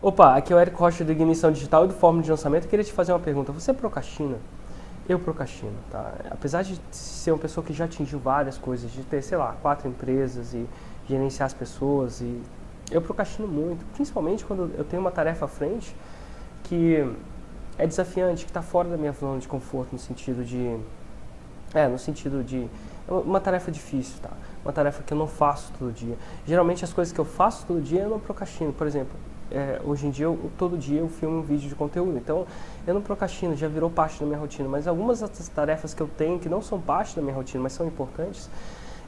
Opa, aqui é o Érico Rocha do Ignição Digital e do Fórmula de Lançamento. Eu queria te fazer uma pergunta. Você procrastina? Eu procrastino, tá? Apesar de ser uma pessoa que já atingiu várias coisas, de ter, sei lá, 4 empresas e gerenciar as pessoas, e eu procrastino muito, principalmente quando eu tenho uma tarefa à frente que é desafiante, que está fora da minha zona de conforto no sentido de uma tarefa difícil, tá? Uma tarefa que eu não faço todo dia. Geralmente as coisas que eu faço todo dia eu não procrastino. Por exemplo, hoje em dia, todo dia eu filmo um vídeo de conteúdo, então eu não procrastino, já virou parte da minha rotina, mas algumas das tarefas que eu tenho que não são parte da minha rotina, mas são importantes,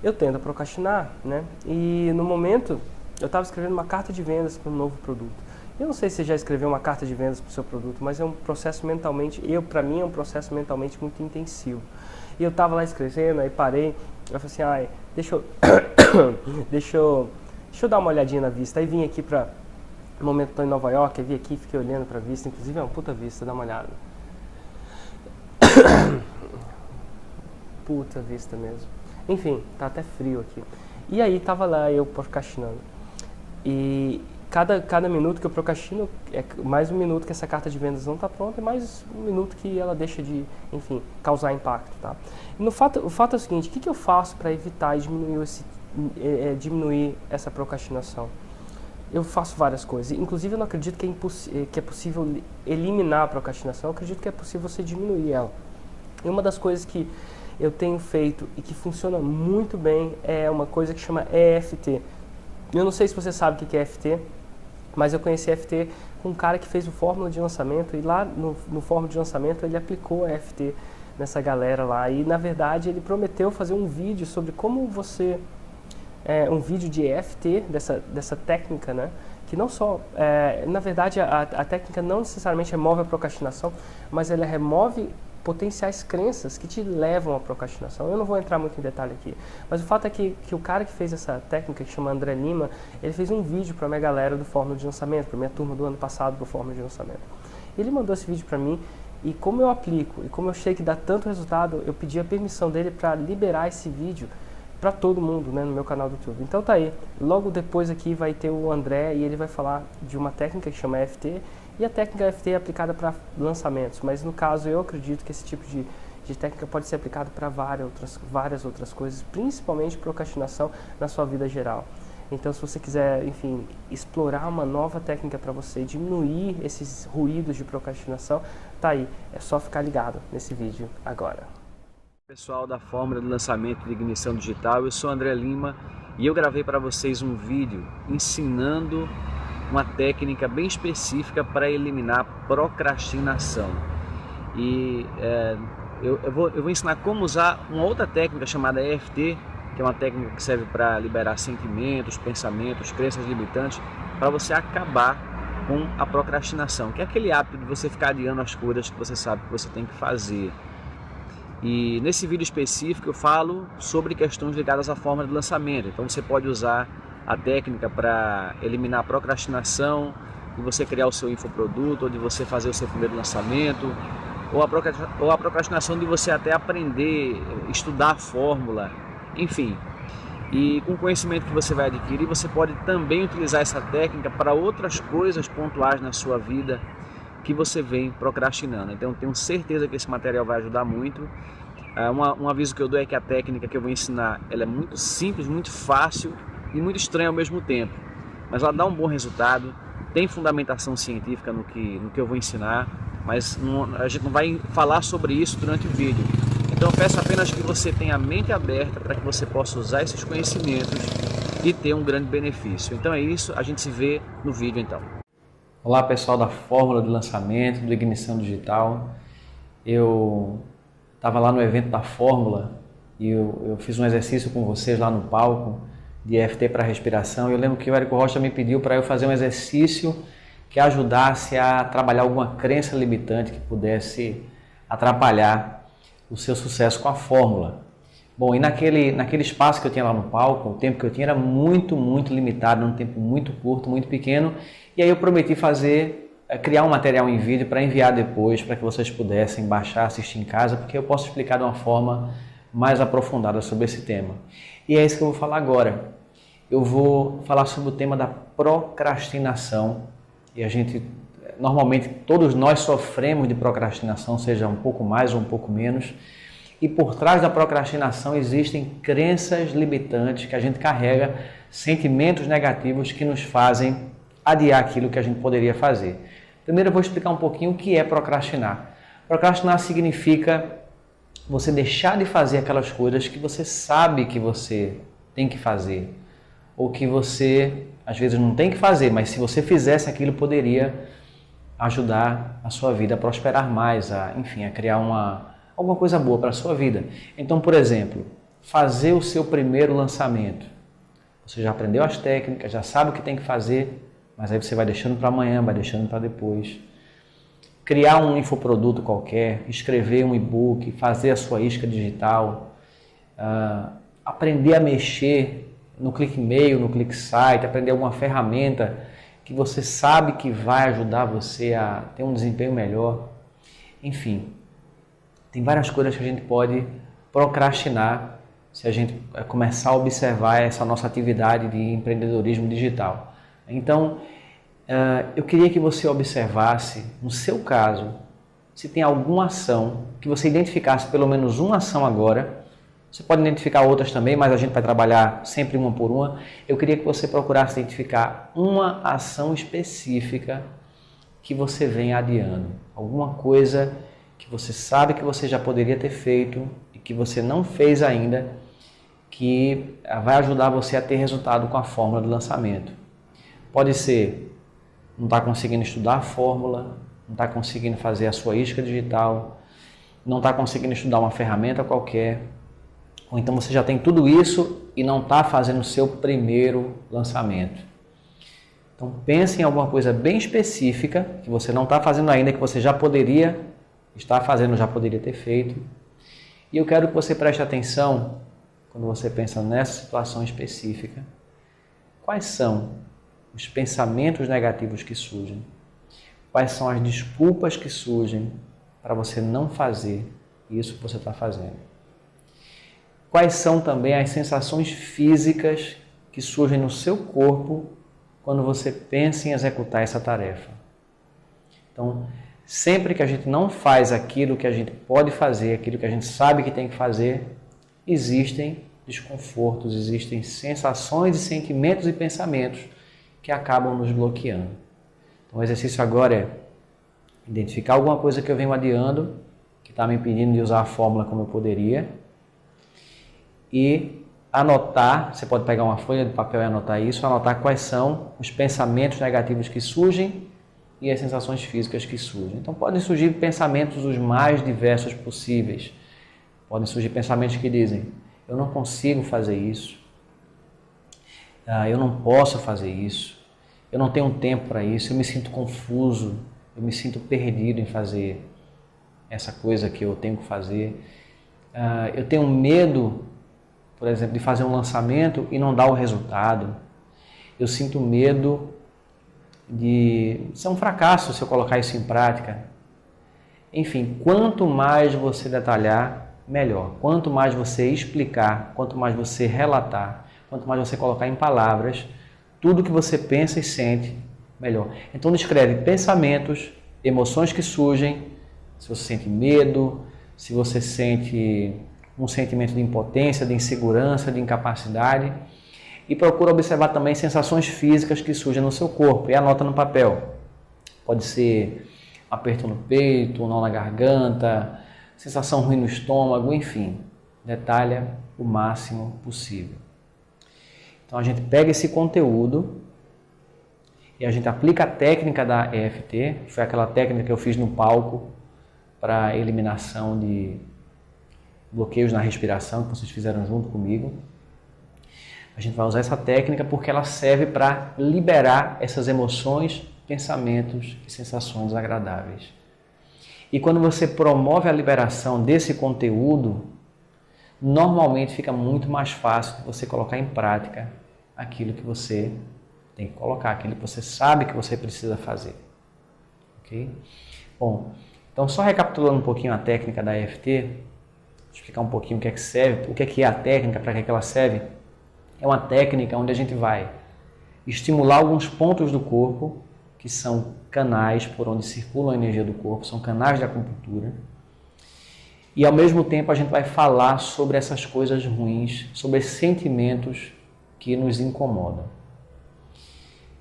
eu tendo a procrastinar, né? E no momento, eu estava escrevendo uma carta de vendas para um novo produto. Eu não sei se você já escreveu uma carta de vendas para o seu produto, mas é um processo mentalmente, para mim é um processo mentalmente muito intensivo. E eu estava lá escrevendo, aí parei, eu falei assim, deixa eu, deixa eu dar uma olhadinha na vista. Aí vim aqui no momento que estou em Nova York, eu vi aqui, fiquei olhando para a vista, inclusive é uma puta vista, dá uma olhada. Puta vista mesmo. Enfim, tá até frio aqui. E aí tava lá eu procrastinando. E cada minuto que eu procrastino é mais um minuto que essa carta de vendas não está pronta, é mais um minuto que ela deixa de, enfim, causar impacto, tá? E o fato é o seguinte, o que eu faço para evitar e diminuir essa procrastinação? Eu faço várias coisas, inclusive eu não acredito que é possível eliminar a procrastinação, eu acredito que é possível você diminuir ela. E uma das coisas que eu tenho feito e que funciona muito bem é uma coisa que chama EFT. Eu não sei se você sabe o que é EFT, mas eu conheci EFT com um cara que fez o Fórmula de Lançamento, e lá no Fórmula de Lançamento ele aplicou a EFT nessa galera lá, e na verdade ele prometeu fazer um vídeo sobre como você... um vídeo de EFT, dessa técnica, né? Que não só, na verdade a técnica não necessariamente remove a procrastinação, mas ela remove potenciais crenças que te levam à procrastinação. Eu não vou entrar muito em detalhe aqui, mas o fato é que o cara que fez essa técnica, que chama André Lima, ele fez um vídeo para a minha galera do Fórmula de Lançamento, para a minha turma do ano passado do Fórmula de Lançamento. Ele mandou esse vídeo para mim, e como eu aplico, e como eu sei que dá tanto resultado, eu pedi a permissão dele para liberar esse vídeo para todo mundo, né, no meu canal do YouTube. Então tá aí, logo depois aqui vai ter o André e ele vai falar de uma técnica que chama EFT, e a técnica EFT é aplicada para lançamentos, mas no caso eu acredito que esse tipo de técnica pode ser aplicada para várias outras coisas, principalmente procrastinação na sua vida geral. Então se você quiser, enfim, explorar uma nova técnica para você diminuir esses ruídos de procrastinação, tá aí, é só ficar ligado nesse vídeo agora. Pessoal da Fórmula de Lançamento de Ignição Digital, eu sou André Lima e eu gravei para vocês um vídeo ensinando uma técnica bem específica para eliminar procrastinação. E eu vou ensinar como usar uma outra técnica chamada EFT, que é uma técnica que serve para liberar sentimentos, pensamentos, crenças limitantes, para você acabar com a procrastinação, que é aquele hábito de você ficar adiando as coisas que você sabe que você tem que fazer. E nesse vídeo específico eu falo sobre questões ligadas à forma de lançamento. Então você pode usar a técnica para eliminar a procrastinação, de você criar o seu infoproduto, ou de você fazer o seu primeiro lançamento, ou a procrastinação de você até aprender, estudar a fórmula, enfim. E com o conhecimento que você vai adquirir, você pode também utilizar essa técnica para outras coisas pontuais na sua vida que você vem procrastinando. Então tenho certeza que esse material vai ajudar muito. Um aviso que eu dou é que a técnica que eu vou ensinar ela é muito simples, muito fácil e muito estranha ao mesmo tempo, mas ela dá um bom resultado, tem fundamentação científica no que eu vou ensinar, mas a gente não vai falar sobre isso durante o vídeo. Então eu peço apenas que você tenha a mente aberta para que você possa usar esses conhecimentos e ter um grande benefício. Então é isso, a gente se vê no vídeo então. Olá pessoal da Fórmula de Lançamento, do Ignição Digital. Eu estava lá no evento da Fórmula e eu fiz um exercício com vocês lá no palco de EFT para respiração. Eu lembro que o Érico Rocha me pediu para eu fazer um exercício que ajudasse a trabalhar alguma crença limitante que pudesse atrapalhar o seu sucesso com a Fórmula. Bom, e naquele espaço que eu tinha lá no palco, o tempo que eu tinha era muito limitado, um tempo muito curto, muito pequeno. E aí eu prometi criar um material em vídeo para enviar depois, para que vocês pudessem baixar, assistir em casa, porque eu posso explicar de uma forma mais aprofundada sobre esse tema. E é isso que eu vou falar agora. Eu vou falar sobre o tema da procrastinação e a gente, normalmente, todos nós sofremos de procrastinação, seja um pouco mais ou um pouco menos, e por trás da procrastinação existem crenças limitantes que a gente carrega, sentimentos negativos que nos fazem adiar aquilo que a gente poderia fazer. Primeiro eu vou explicar um pouquinho o que é procrastinar. Procrastinar significa você deixar de fazer aquelas coisas que você sabe que você tem que fazer, ou que você às vezes não tem que fazer, mas se você fizesse aquilo poderia ajudar a sua vida a prosperar mais, enfim, a criar alguma coisa boa para a sua vida. Então, por exemplo, fazer o seu primeiro lançamento. Você já aprendeu as técnicas, já sabe o que tem que fazer, mas aí você vai deixando para amanhã, vai deixando para depois. Criar um infoproduto qualquer, escrever um e-book, fazer a sua isca digital, aprender a mexer no ClickMail, no ClickSite, aprender alguma ferramenta que você sabe que vai ajudar você a ter um desempenho melhor. Enfim, tem várias coisas que a gente pode procrastinar se a gente começar a observar essa nossa atividade de empreendedorismo digital. Então, eu queria que você observasse, no seu caso, se tem alguma ação, que você identificasse pelo menos uma ação agora. Você pode identificar outras também, mas a gente vai trabalhar sempre uma por uma. Eu queria que você procurasse identificar uma ação específica que você vem adiando. Alguma coisa que você sabe que você já poderia ter feito e que você não fez ainda, que vai ajudar você a ter resultado com a fórmula do lançamento. Pode ser não estar conseguindo estudar a fórmula, não estar conseguindo fazer a sua isca digital, não estar conseguindo estudar uma ferramenta qualquer, ou então você já tem tudo isso e não está fazendo o seu primeiro lançamento. Então pense em alguma coisa bem específica que você não está fazendo ainda, que você já poderia estar fazendo, já poderia ter feito. E eu quero que você preste atenção, quando você pensa nessa situação específica, quais são os pensamentos negativos que surgem, quais são as desculpas que surgem para você não fazer isso que você está fazendo. Quais são também as sensações físicas que surgem no seu corpo quando você pensa em executar essa tarefa. Então, sempre que a gente não faz aquilo que a gente pode fazer, aquilo que a gente sabe que tem que fazer, existem desconfortos, existem sensações e sentimentos e pensamentos que acabam nos bloqueando. Então, o exercício agora é identificar alguma coisa que eu venho adiando, que está me impedindo de usar a fórmula como eu poderia, e anotar, você pode pegar uma folha de papel e anotar isso, anotar quais são os pensamentos negativos que surgem e as sensações físicas que surgem. Então podem surgir pensamentos os mais diversos possíveis. Podem surgir pensamentos que dizem, eu não consigo fazer isso, eu não posso fazer isso, eu não tenho tempo para isso, eu me sinto confuso, eu me sinto perdido em fazer essa coisa que eu tenho que fazer, eu tenho medo, por exemplo, de fazer um lançamento e não dar o resultado. Eu sinto medo de ser um fracasso se eu colocar isso em prática. Enfim, quanto mais você detalhar, melhor. Quanto mais você explicar, quanto mais você relatar, quanto mais você colocar em palavras, tudo que você pensa e sente, melhor. Então descreve pensamentos, emoções que surgem, se você sente medo, se você sente um sentimento de impotência, de insegurança, de incapacidade, e procura observar também sensações físicas que surgem no seu corpo e anota no papel. Pode ser aperto no peito, nó na garganta, sensação ruim no estômago, enfim, detalha o máximo possível. Então a gente pega esse conteúdo e a gente aplica a técnica da EFT, que foi aquela técnica que eu fiz no palco para eliminação de bloqueios na respiração, que vocês fizeram junto comigo. A gente vai usar essa técnica porque ela serve para liberar essas emoções, pensamentos e sensações desagradáveis. E quando você promove a liberação desse conteúdo, normalmente fica muito mais fácil de você colocar em prática aquilo que você tem que colocar, aquilo que você sabe que você precisa fazer. Ok? Bom, então só recapitulando um pouquinho a técnica da EFT, explicar um pouquinho o que é que serve, o que é a técnica, para que ela serve. É uma técnica onde a gente vai estimular alguns pontos do corpo que são canais por onde circula a energia do corpo, são canais de acupuntura. E ao mesmo tempo a gente vai falar sobre essas coisas ruins, sobre esses sentimentos que nos incomodam.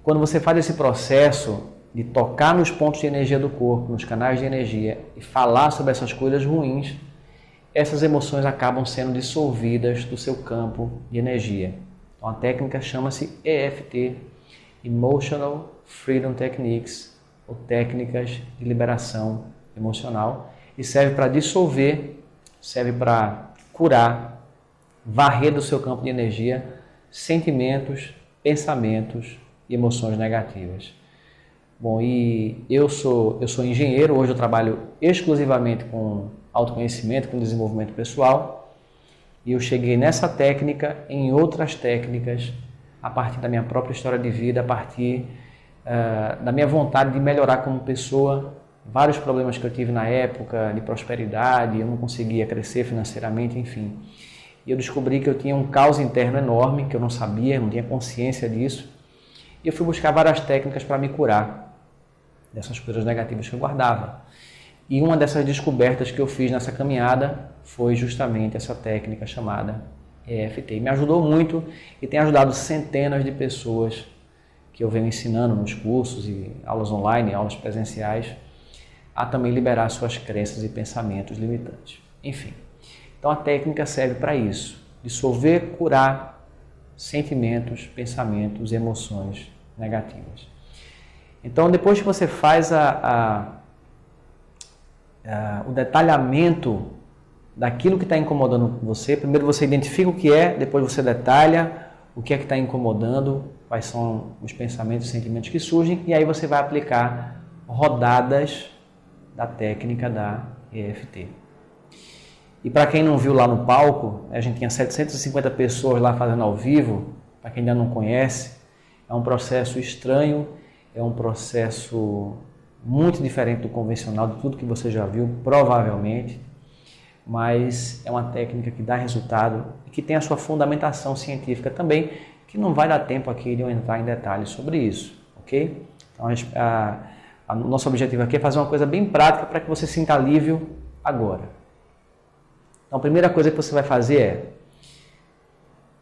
Quando você faz esse processo de tocar nos pontos de energia do corpo, nos canais de energia, e falar sobre essas coisas ruins, essas emoções acabam sendo dissolvidas do seu campo de energia. Então a técnica chama-se EFT, Emotional Freedom Techniques, ou técnicas de liberação emocional, e serve para dissolver, serve para curar, varrer do seu campo de energia sentimentos, pensamentos e emoções negativas. Bom, e eu sou engenheiro, hoje eu trabalho exclusivamente com autoconhecimento, com desenvolvimento pessoal, e eu cheguei nessa técnica, em outras técnicas, a partir da minha própria história de vida, a partir da minha vontade de melhorar como pessoa, vários problemas que eu tive na época de prosperidade, eu não conseguia crescer financeiramente, enfim. E eu descobri que eu tinha um caos interno enorme, que eu não sabia, não tinha consciência disso, e eu fui buscar várias técnicas para me curar dessas coisas negativas que eu guardava. E uma dessas descobertas que eu fiz nessa caminhada foi justamente essa técnica chamada EFT. Me ajudou muito e tem ajudado centenas de pessoas que eu venho ensinando nos cursos e aulas online, aulas presenciais, a também liberar suas crenças e pensamentos limitantes. Enfim, então a técnica serve para isso, dissolver, curar sentimentos, pensamentos, emoções negativas. Então, depois que você faz o detalhamento daquilo que está incomodando você, primeiro você identifica o que é, depois você detalha o que é que está incomodando, quais são os pensamentos e sentimentos que surgem, e aí você vai aplicar rodadas da técnica da EFT. E para quem não viu lá no palco, a gente tinha 750 pessoas lá fazendo ao vivo, para quem ainda não conhece, é um processo estranho, é um processo muito diferente do convencional, de tudo que você já viu, provavelmente, mas é uma técnica que dá resultado e que tem a sua fundamentação científica também, que não vai dar tempo aqui de eu entrar em detalhes sobre isso, ok? Então, o nosso objetivo aqui é fazer uma coisa bem prática para que você sinta alívio agora. Então, a primeira coisa que você vai fazer é,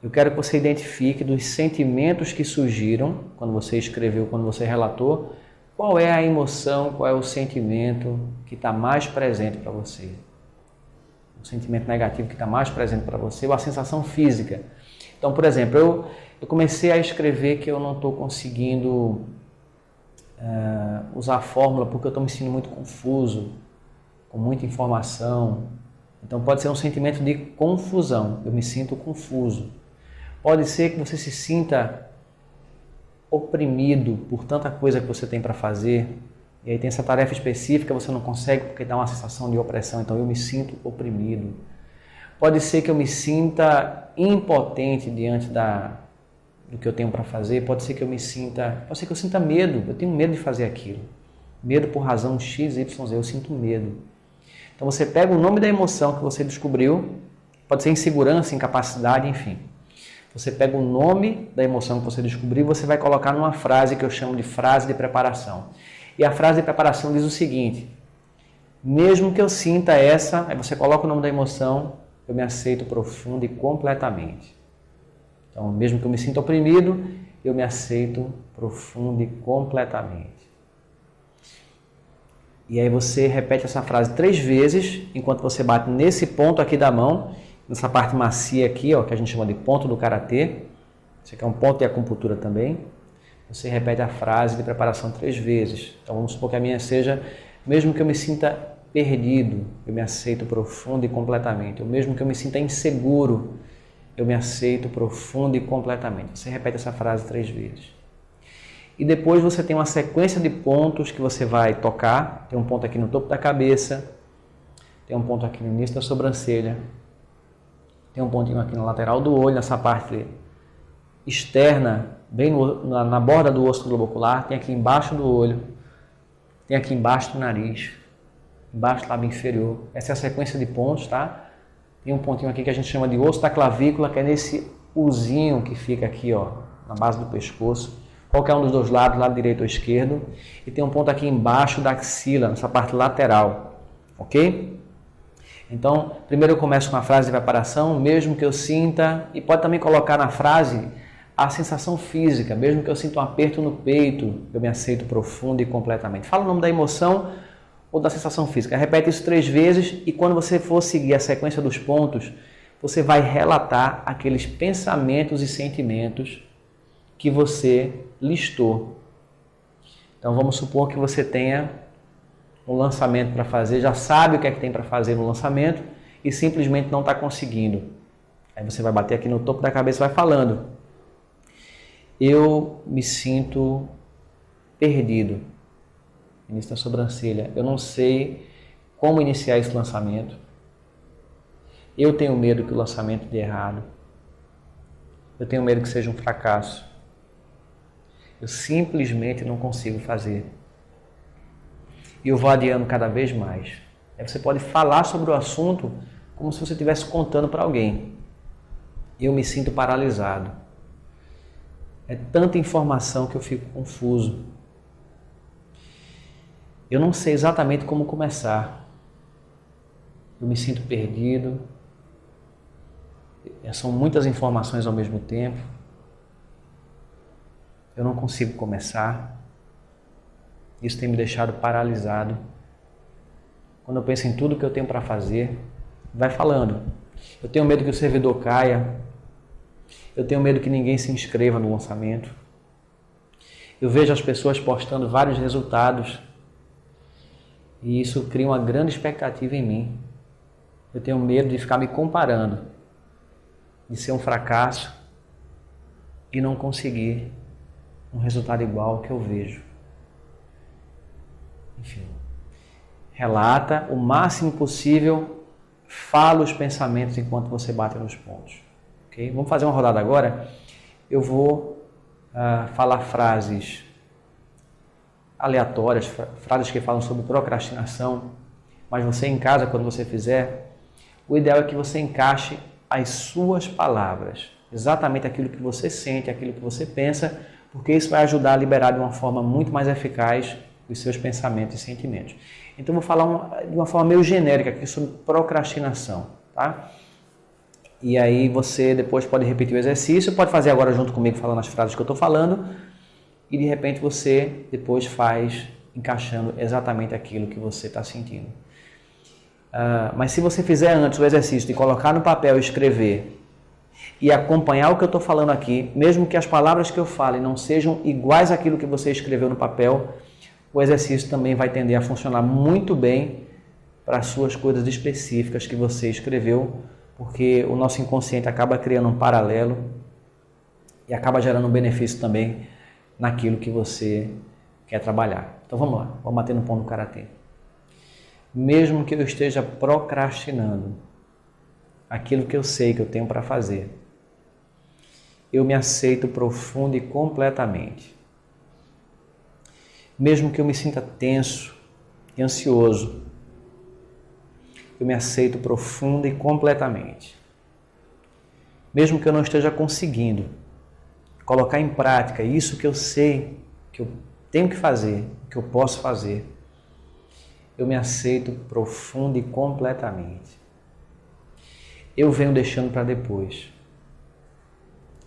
eu quero que você identifique dos sentimentos que surgiram quando você escreveu, quando você relatou, qual é a emoção, qual é o sentimento que está mais presente para você. O sentimento negativo que está mais presente para você, ou a sensação física. Então, por exemplo, eu comecei a escrever que eu não estou conseguindo usar a fórmula porque eu estou me sentindo muito confuso, com muita informação. Então pode ser um sentimento de confusão, eu me sinto confuso. Pode ser que você se sinta oprimido por tanta coisa que você tem para fazer, e aí tem essa tarefa específica, você não consegue porque dá uma sensação de opressão, então eu me sinto oprimido. Pode ser que eu me sinta impotente diante do que eu tenho para fazer, pode ser que eu sinta medo, eu tenho medo de fazer aquilo. Medo por razão X, Y, Z, eu sinto medo. Então você pega o nome da emoção que você descobriu, pode ser insegurança, incapacidade, enfim. Você pega o nome da emoção que você descobriu e você vai colocar numa frase que eu chamo de frase de preparação. E a frase de preparação diz o seguinte: mesmo que eu sinta essa, aí você coloca o nome da emoção, eu me aceito profundo e completamente. Então, mesmo que eu me sinta oprimido, eu me aceito profundo e completamente. E aí você repete essa frase 3 vezes, enquanto você bate nesse ponto aqui da mão, nessa parte macia aqui, ó, que a gente chama de ponto do karatê. Esse aqui é um ponto de acupuntura também. Você repete a frase de preparação 3 vezes. Então vamos supor que a minha seja: mesmo que eu me sinta perdido, eu me aceito profundo e completamente. Ou mesmo que eu me sinta inseguro, eu me aceito profundo e completamente. Você repete essa frase 3 vezes. E depois você tem uma sequência de pontos que você vai tocar. Tem um ponto aqui no topo da cabeça, tem um ponto aqui no início da sobrancelha, tem um pontinho aqui na lateral do olho, nessa parte externa, bem na borda do osso globocular, tem aqui embaixo do olho, tem aqui embaixo do nariz, embaixo do lábio inferior. Essa é a sequência de pontos, tá? Tem um pontinho aqui que a gente chama de osso da clavícula, que é nesse uzinho que fica aqui, ó, na base do pescoço. qualquer um dos dois lados, lado direito ou esquerdo, e tem um ponto aqui embaixo da axila, nessa parte lateral, ok? Então, primeiro eu começo com a frase de preparação, mesmo que eu sinta, e pode também colocar na frase a sensação física, mesmo que eu sinta um aperto no peito, eu me aceito profundo e completamente. Fala o nome da emoção ou da sensação física. Repete isso 3 vezes e quando você for seguir a sequência dos pontos, você vai relatar aqueles pensamentos e sentimentos que você listou. Então vamos supor que você tenha um lançamento para fazer, já sabe o que é que tem para fazer no lançamento e simplesmente não está conseguindo. Aí você vai bater aqui no topo da cabeça e vai falando. Eu me sinto perdido. Início da sobrancelha. Eu não sei como iniciar esse lançamento. Eu tenho medo que o lançamento dê errado. Eu tenho medo que seja um fracasso. Eu simplesmente não consigo fazer. E eu vou adiando cada vez mais. Aí você pode falar sobre o assunto como se você estivesse contando para alguém. Eu me sinto paralisado. É tanta informação que eu fico confuso. Eu não sei exatamente como começar. Eu me sinto perdido. São muitas informações ao mesmo tempo. Eu não consigo começar. Isso tem me deixado paralisado. Quando eu penso em tudo que eu tenho para fazer, vai falando. Eu tenho medo que o servidor caia. Eu tenho medo que ninguém se inscreva no lançamento. Eu vejo as pessoas postando vários resultados e isso cria uma grande expectativa em mim. Eu tenho medo de ficar me comparando, de ser um fracasso e não conseguir um resultado igual ao que eu vejo. Enfim, relata o máximo possível, fala os pensamentos enquanto você bate nos pontos. Okay? Vamos fazer uma rodada agora. Eu vou falar frases aleatórias, frases que falam sobre procrastinação, mas você em casa, quando você fizer, o ideal é que você encaixe as suas palavras, exatamente aquilo que você sente, aquilo que você pensa, porque isso vai ajudar a liberar de uma forma muito mais eficaz os seus pensamentos e sentimentos. Então eu vou falar de uma forma meio genérica aqui sobre procrastinação, tá? E aí você depois pode repetir o exercício, pode fazer agora junto comigo falando as frases que eu estou falando e de repente você depois faz encaixando exatamente aquilo que você está sentindo. Mas se você fizer antes o exercício de colocar no papel e escrever e acompanhar o que eu estou falando aqui, mesmo que as palavras que eu fale não sejam iguais àquilo que você escreveu no papel, o exercício também vai tender a funcionar muito bem para as suas coisas específicas que você escreveu, porque o nosso inconsciente acaba criando um paralelo e acaba gerando um benefício também naquilo que você quer trabalhar. Então vamos lá, vamos bater no ponto do karatê. Mesmo que eu esteja procrastinando aquilo que eu sei que eu tenho para fazer, eu me aceito profundo e completamente. Mesmo que eu me sinta tenso e ansioso, eu me aceito profundo e completamente. Mesmo que eu não esteja conseguindo colocar em prática isso que eu sei que eu tenho que fazer, que eu posso fazer, eu me aceito profundo e completamente. Eu venho deixando para depois.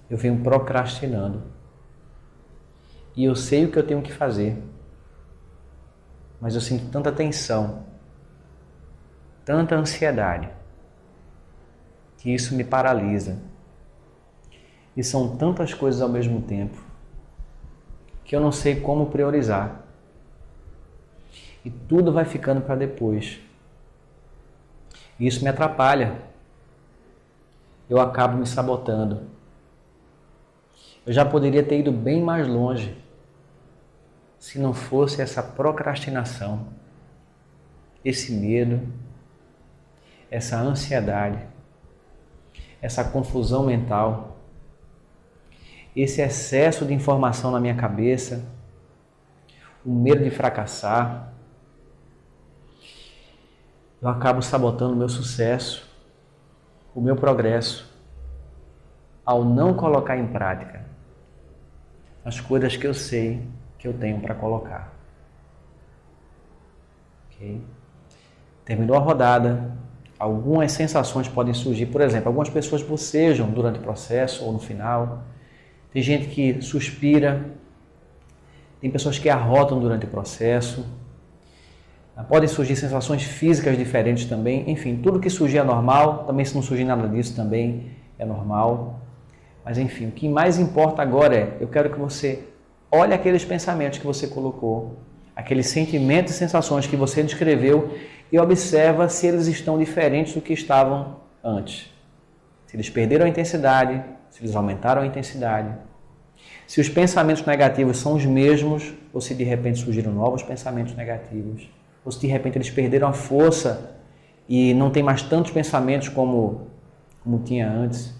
Eu venho procrastinando. E eu sei o que eu tenho que fazer, mas eu sinto tanta tensão, tanta ansiedade, que isso me paralisa. E são tantas coisas ao mesmo tempo, que eu não sei como priorizar. E tudo vai ficando para depois. E isso me atrapalha. Eu acabo me sabotando. Eu já poderia ter ido bem mais longe se não fosse essa procrastinação, esse medo, essa ansiedade, essa confusão mental, esse excesso de informação na minha cabeça, o medo de fracassar. Eu acabo sabotando o meu sucesso, o meu progresso, ao não colocar em prática as coisas que eu sei que eu tenho para colocar. Ok? Terminou a rodada, algumas sensações podem surgir. Por exemplo, algumas pessoas bocejam durante o processo ou no final. Tem gente que suspira. Tem pessoas que arrotam durante o processo. Podem surgir sensações físicas diferentes também. Enfim, tudo que surgir é normal. Também, se não surgir nada disso, também é normal. Mas enfim, o que mais importa agora é, eu quero que você olhe aqueles pensamentos que você colocou, aqueles sentimentos e sensações que você descreveu e observa se eles estão diferentes do que estavam antes. Se eles perderam a intensidade, se eles aumentaram a intensidade. Se os pensamentos negativos são os mesmos ou se de repente surgiram novos pensamentos negativos. Ou se de repente eles perderam a força e não tem mais tantos pensamentos como tinha antes.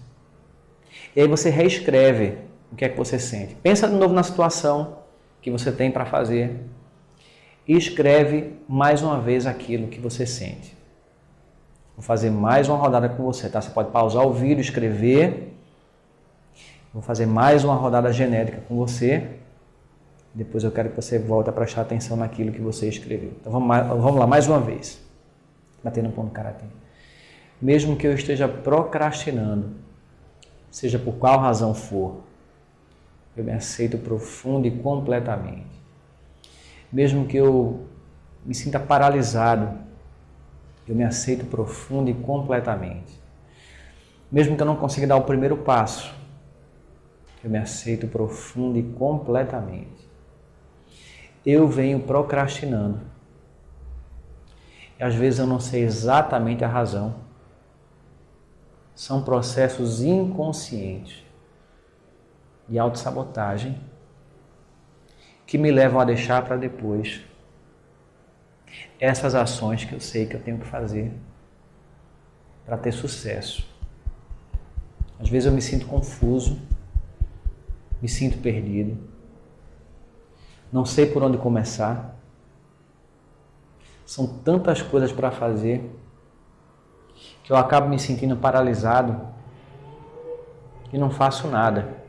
E aí você reescreve o que é que você sente. Pensa de novo na situação que você tem para fazer e escreve mais uma vez aquilo que você sente. Vou fazer mais uma rodada com você, tá? Você pode pausar o vídeo, escrever. Vou fazer mais uma rodada genérica com você. Depois eu quero que você volte a prestar atenção naquilo que você escreveu. Então vamos lá mais uma vez. Batendo no ponto do karatê. Mesmo que eu esteja procrastinando, seja por qual razão for, eu me aceito profundo e completamente. Mesmo que eu me sinta paralisado, eu me aceito profundo e completamente. Mesmo que eu não consiga dar o primeiro passo, eu me aceito profundo e completamente. Eu venho procrastinando. E às vezes eu não sei exatamente a razão. São processos inconscientes de autossabotagem que me levam a deixar para depois essas ações que eu sei que eu tenho que fazer para ter sucesso. Às vezes eu me sinto confuso, me sinto perdido, não sei por onde começar. São tantas coisas para fazer que eu acabo me sentindo paralisado e não faço nada.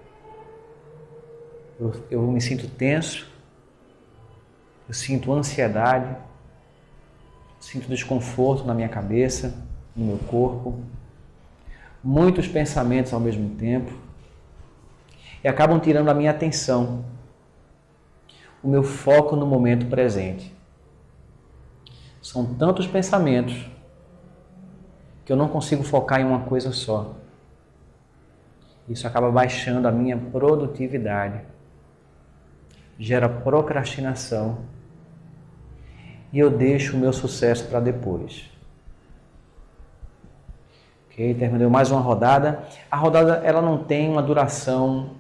Eu me sinto tenso, eu sinto ansiedade, sinto desconforto na minha cabeça, no meu corpo, muitos pensamentos ao mesmo tempo e acabam tirando a minha atenção, o meu foco no momento presente. São tantos pensamentos que eu não consigo focar em uma coisa só. Isso acaba baixando a minha produtividade, gera procrastinação e eu deixo o meu sucesso para depois. Ok, terminou mais uma rodada. A rodada ela não tem uma duração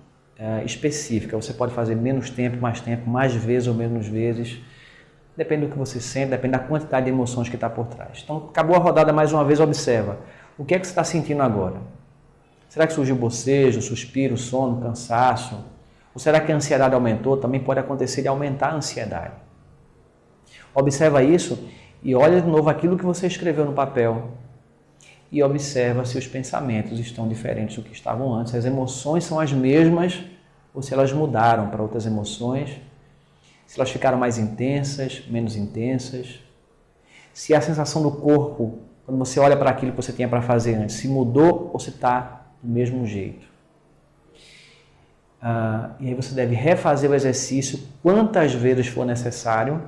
específica. Você pode fazer menos tempo, mais vezes ou menos vezes. Depende do que você sente, depende da quantidade de emoções que está por trás. Então, acabou a rodada mais uma vez, observa. O que é que você está sentindo agora? Será que surgiu bocejo, suspiro, sono, cansaço? Ou será que a ansiedade aumentou? Também pode acontecer de aumentar a ansiedade. Observa isso e olha de novo aquilo que você escreveu no papel. E observa se os pensamentos estão diferentes do que estavam antes. Se as emoções são as mesmas ou se elas mudaram para outras emoções. Se elas ficaram mais intensas, menos intensas. Se a sensação do corpo, quando você olha para aquilo que você tinha para fazer antes, se mudou ou se está do mesmo jeito. E aí você deve refazer o exercício quantas vezes for necessário,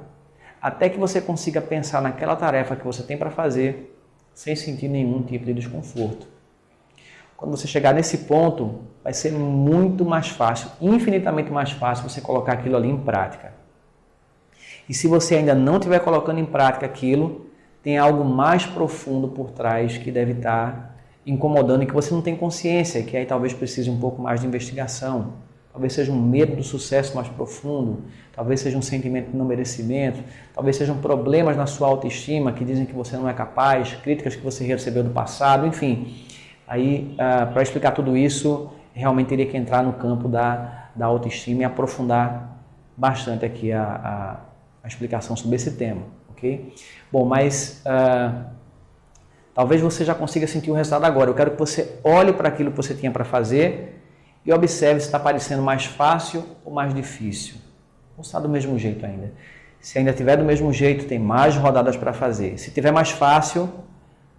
até que você consiga pensar naquela tarefa que você tem para fazer, sem sentir nenhum tipo de desconforto. Quando você chegar nesse ponto, vai ser muito mais fácil, infinitamente mais fácil você colocar aquilo ali em prática. E se você ainda não estiver colocando em prática aquilo, tem algo mais profundo por trás que deve estar incomodando e que você não tem consciência, que aí talvez precise um pouco mais de investigação. Talvez seja um medo do sucesso mais profundo, talvez seja um sentimento de não merecimento, talvez sejam problemas na sua autoestima que dizem que você não é capaz, críticas que você recebeu do passado, enfim. Aí, para explicar tudo isso, realmente teria que entrar no campo da autoestima e aprofundar bastante aqui a explicação sobre esse tema, ok? Bom, mas talvez você já consiga sentir o resultado agora. Eu quero que você olhe para aquilo que você tinha para fazer e observe se está parecendo mais fácil ou mais difícil. Ou está do mesmo jeito ainda. Se ainda estiver do mesmo jeito, tem mais rodadas para fazer. Se estiver mais fácil,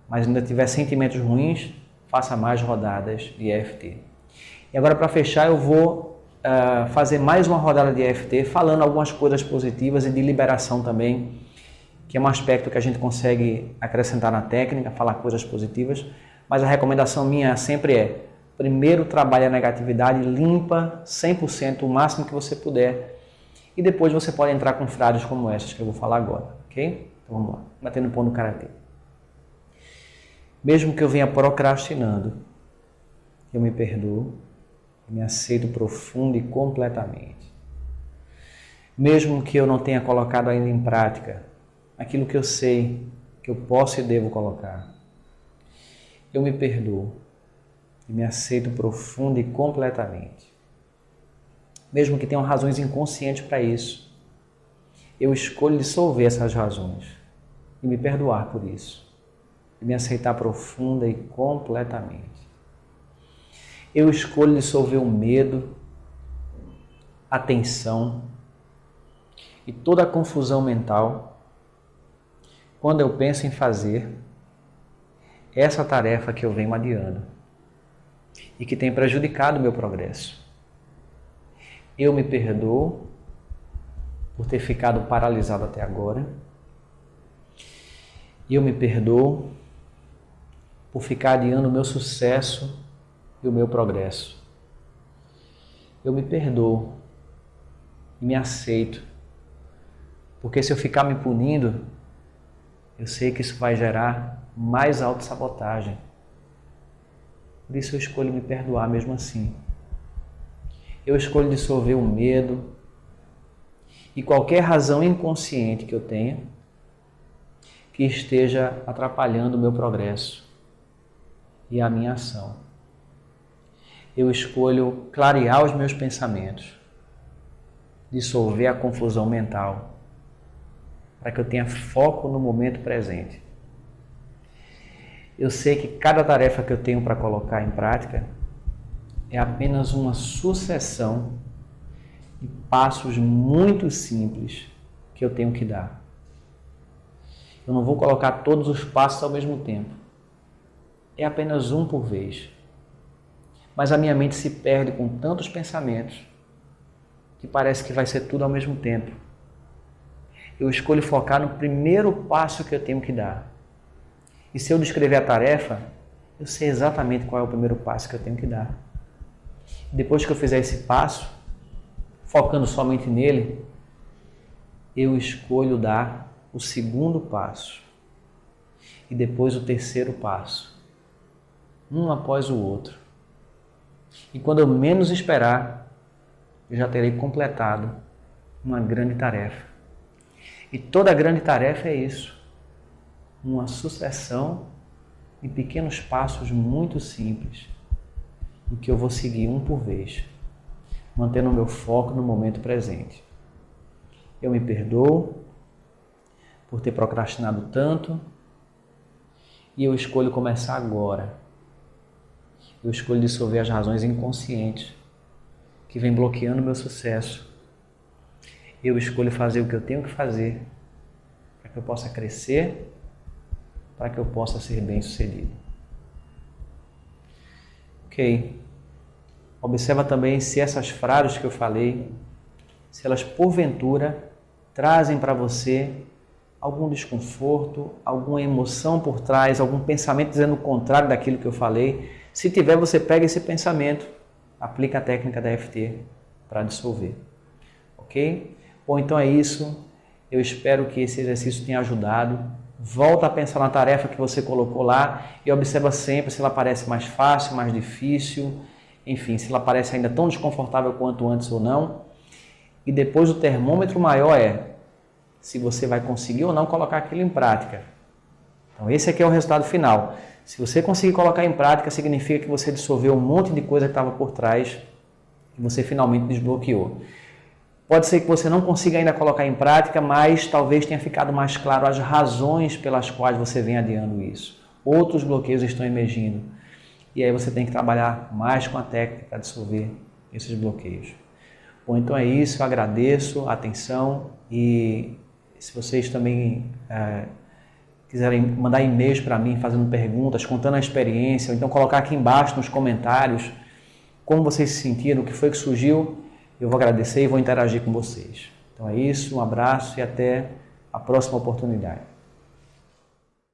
mas ainda tiver sentimentos ruins, faça mais rodadas de EFT. E agora, para fechar, eu vou fazer mais uma rodada de EFT, falando algumas coisas positivas e de liberação também, que é um aspecto que a gente consegue acrescentar na técnica, falar coisas positivas, mas a recomendação minha sempre é, primeiro trabalhe a negatividade, limpa 100% o máximo que você puder, e depois você pode entrar com frases como essas que eu vou falar agora, ok? Então vamos lá, batendo o ponto no karatê. Mesmo que eu venha procrastinando, eu me perdoo, me aceito profundo e completamente. Mesmo que eu não tenha colocado ainda em prática aquilo que eu sei que eu posso e devo colocar, eu me perdoo e me aceito profundo e completamente. Mesmo que tenham razões inconscientes para isso, eu escolho dissolver essas razões e me perdoar por isso. E me aceitar profunda e completamente. Eu escolho dissolver o medo, a tensão e toda a confusão mental quando eu penso em fazer essa tarefa que eu venho adiando e que tem prejudicado o meu progresso. Eu me perdoo por ter ficado paralisado até agora. E eu me perdoo por ficar adiando o meu sucesso e o meu progresso. Eu me perdoo e me aceito, porque se eu ficar me punindo, eu sei que isso vai gerar mais autossabotagem. Por isso eu escolho me perdoar mesmo assim. Eu escolho dissolver o medo e qualquer razão inconsciente que eu tenha que esteja atrapalhando o meu progresso e a minha ação. Eu escolho clarear os meus pensamentos, dissolver a confusão mental, para que eu tenha foco no momento presente. Eu sei que cada tarefa que eu tenho para colocar em prática é apenas uma sucessão de passos muito simples que eu tenho que dar. Eu não vou colocar todos os passos ao mesmo tempo. É apenas um por vez. Mas a minha mente se perde com tantos pensamentos que parece que vai ser tudo ao mesmo tempo. Eu escolho focar no primeiro passo que eu tenho que dar. E se eu descrever a tarefa, eu sei exatamente qual é o primeiro passo que eu tenho que dar. Depois que eu fizer esse passo, focando somente nele, eu escolho dar o segundo passo e depois o terceiro passo, um após o outro. E quando eu menos esperar, eu já terei completado uma grande tarefa. E toda grande tarefa é isso, uma sucessão de pequenos passos muito simples, em que eu vou seguir um por vez, mantendo o meu foco no momento presente. Eu me perdoo por ter procrastinado tanto e eu escolho começar agora. Eu escolho dissolver as razões inconscientes que vêm bloqueando o meu sucesso. Eu escolho fazer o que eu tenho que fazer para que eu possa crescer, para que eu possa ser bem-sucedido. Ok. Observa também se essas frases que eu falei, se elas porventura trazem para você algum desconforto, alguma emoção por trás, algum pensamento dizendo o contrário daquilo que eu falei. Se tiver, você pega esse pensamento, aplica a técnica da EFT para dissolver. Ok? Bom, então é isso. Eu espero que esse exercício tenha ajudado. Volta a pensar na tarefa que você colocou lá e observa sempre se ela parece mais fácil, mais difícil, enfim, se ela parece ainda tão desconfortável quanto antes ou não. E depois o termômetro maior é se você vai conseguir ou não colocar aquilo em prática. Então esse aqui é o resultado final. Se você conseguir colocar em prática, significa que você dissolveu um monte de coisa que estava por trás e você finalmente desbloqueou. Pode ser que você não consiga ainda colocar em prática, mas talvez tenha ficado mais claro as razões pelas quais você vem adiando isso. Outros bloqueios estão emergindo. e aí você tem que trabalhar mais com a técnica para dissolver esses bloqueios. Bom, então é isso, eu agradeço a atenção e se vocês também quiserem mandar e-mails para mim fazendo perguntas, contando a experiência, ou então colocar aqui embaixo nos comentários como vocês se sentiram, o que foi que surgiu, eu vou agradecer e vou interagir com vocês. Então é isso, um abraço e até a próxima oportunidade.